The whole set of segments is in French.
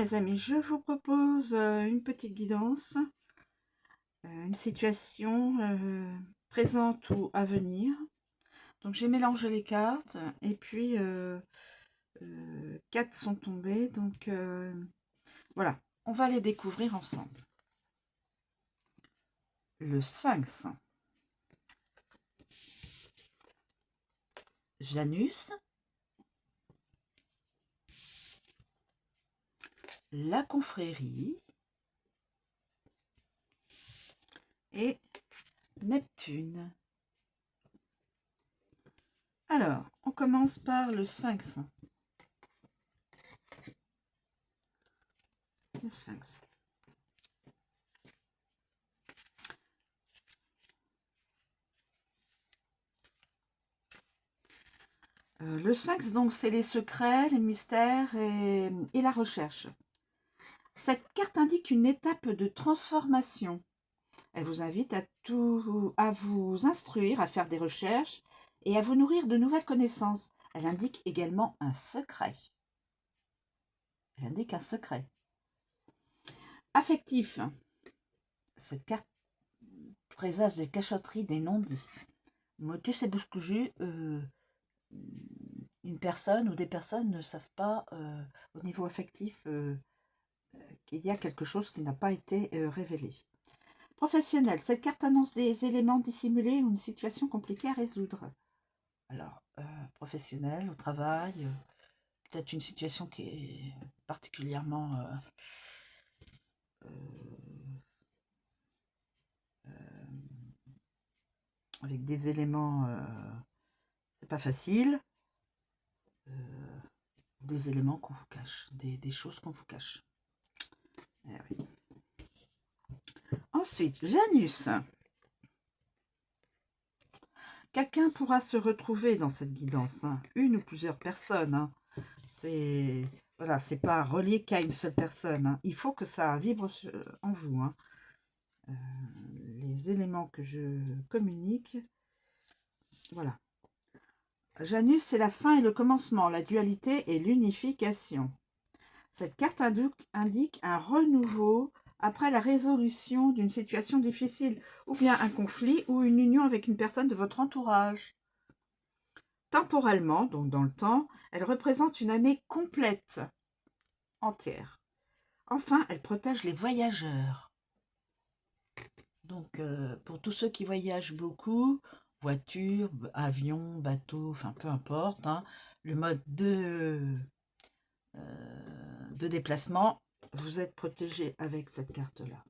mes amis, je vous propose une petite guidance, une situation présente ou à venir. Donc j'ai mélangé les cartes et puis 4 sont tombées. Donc voilà, on va les découvrir ensemble. Le Sphinx, Janus, la confrérie et Neptune. Alors, on commence par le Sphinx. Le Sphinx. Le Sphinx, donc, c'est les secrets, les mystères et la recherche. Cette carte indique une étape de transformation. Elle vous invite à vous instruire, à faire des recherches et à vous nourrir de nouvelles connaissances. Elle indique également un secret. Elle indique un secret. Affectif. Cette carte présage des cachotteries, des non-dits. Motus et bouscouju, une personne ou des personnes ne savent pas au niveau affectif qu'il y a quelque chose qui n'a pas été révélé. Professionnel, cette carte annonce des éléments dissimulés ou une situation compliquée à résoudre. Alors, professionnel, au travail, peut-être une situation qui est particulièrement avec des éléments, c'est pas facile, des éléments qu'on vous cache, des choses qu'on vous cache. Eh oui. Ensuite, Janus. Quelqu'un pourra se retrouver dans cette guidance, hein, une ou plusieurs personnes. Hein. C'est voilà, c'est pas relié qu'à une seule personne. Hein. Il faut que ça vibre en vous. Hein. Les éléments que je communique, voilà. Janus, c'est la fin et le commencement, la dualité et l'unification. Cette carte indique un renouveau après la résolution d'une situation difficile, ou bien un conflit ou une union avec une personne de votre entourage. Temporellement, donc dans le temps, elle représente une année complète, entière. Enfin, elle protège les voyageurs. Donc, pour tous ceux qui voyagent beaucoup, voiture, avion, bateau, enfin peu importe, hein, le mode de déplacement, vous êtes protégé avec cette carte-là.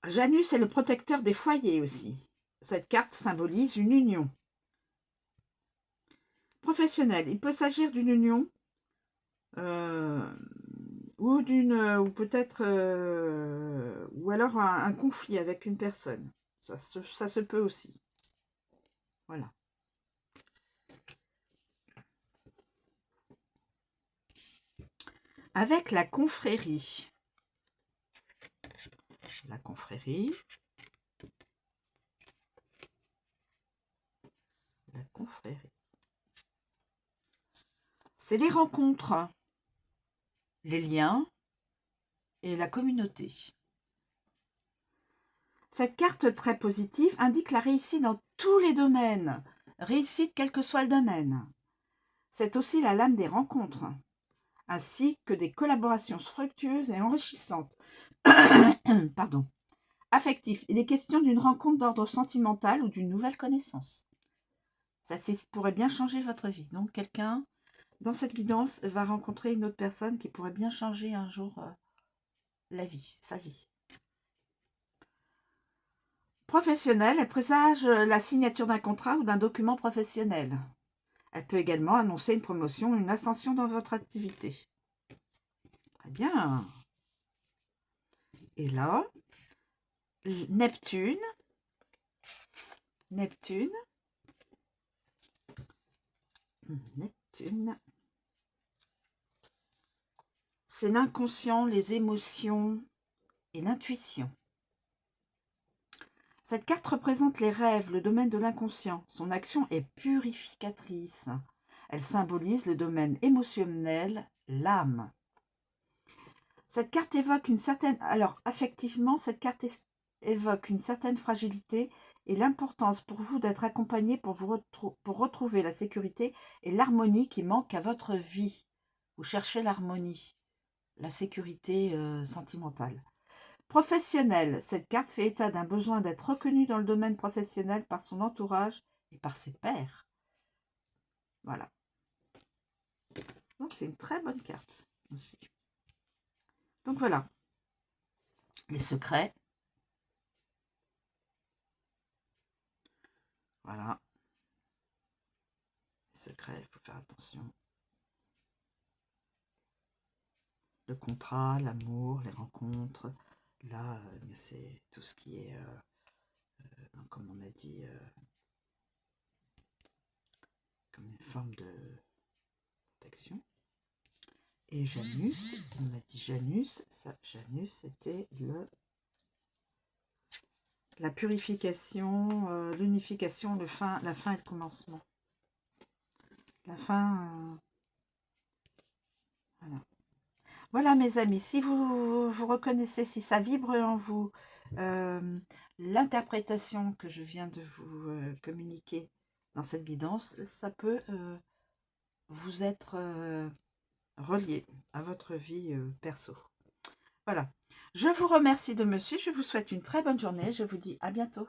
Janus est le protecteur des foyers aussi. Cette carte symbolise une union. Professionnel, il peut s'agir d'une union ou peut-être ou alors un conflit avec une personne. Ça se peut aussi. Voilà. Avec la confrérie. La confrérie. La confrérie. C'est les rencontres, les liens et la communauté. Cette carte très positive indique la réussite dans tous les domaines. Réussite quel que soit le domaine. C'est aussi la lame des rencontres, ainsi que des collaborations fructueuses et enrichissantes. Pardon. Affectif. Il est question d'une rencontre d'ordre sentimental ou d'une nouvelle connaissance. Ça pourrait bien changer votre vie. Donc, quelqu'un, dans cette guidance, va rencontrer une autre personne qui pourrait bien changer un jour sa vie. Professionnelle, elle présage la signature d'un contrat ou d'un document professionnel. Elle peut également annoncer une promotion ou une ascension dans votre activité. Très bien. Et là, Neptune. Neptune. C'est l'inconscient, les émotions et l'intuition. Cette carte représente les rêves, le domaine de l'inconscient. Son action est purificatrice. Elle symbolise le domaine émotionnel l'âme. Cette carte évoque une certaine... Alors, affectivement, cette carte évoque une certaine fragilité et l'importance pour vous d'être accompagné pour retrouver la sécurité et l'harmonie qui manquent à votre vie. Vous cherchez l'harmonie, la sécurité sentimentale. Professionnel, cette carte fait état d'un besoin d'être reconnu dans le domaine professionnel par son entourage et par ses pairs. Voilà. Donc, c'est une très bonne carte aussi. Donc, voilà. Les secrets. Voilà. Les secrets, il faut faire attention. Le contrat, l'amour, les rencontres. Là, c'est tout ce qui est, comme on a dit, comme une forme de protection. Et Janus, on a dit Janus, ça, Janus, c'était la purification, l'unification, la fin et le commencement. La fin, voilà. Voilà mes amis, si vous reconnaissez, si ça vibre en vous, l'interprétation que je viens de vous communiquer dans cette guidance, ça peut vous être relié à votre vie perso. Voilà. Je vous remercie de me suivre, je vous souhaite une très bonne journée, je vous dis à bientôt.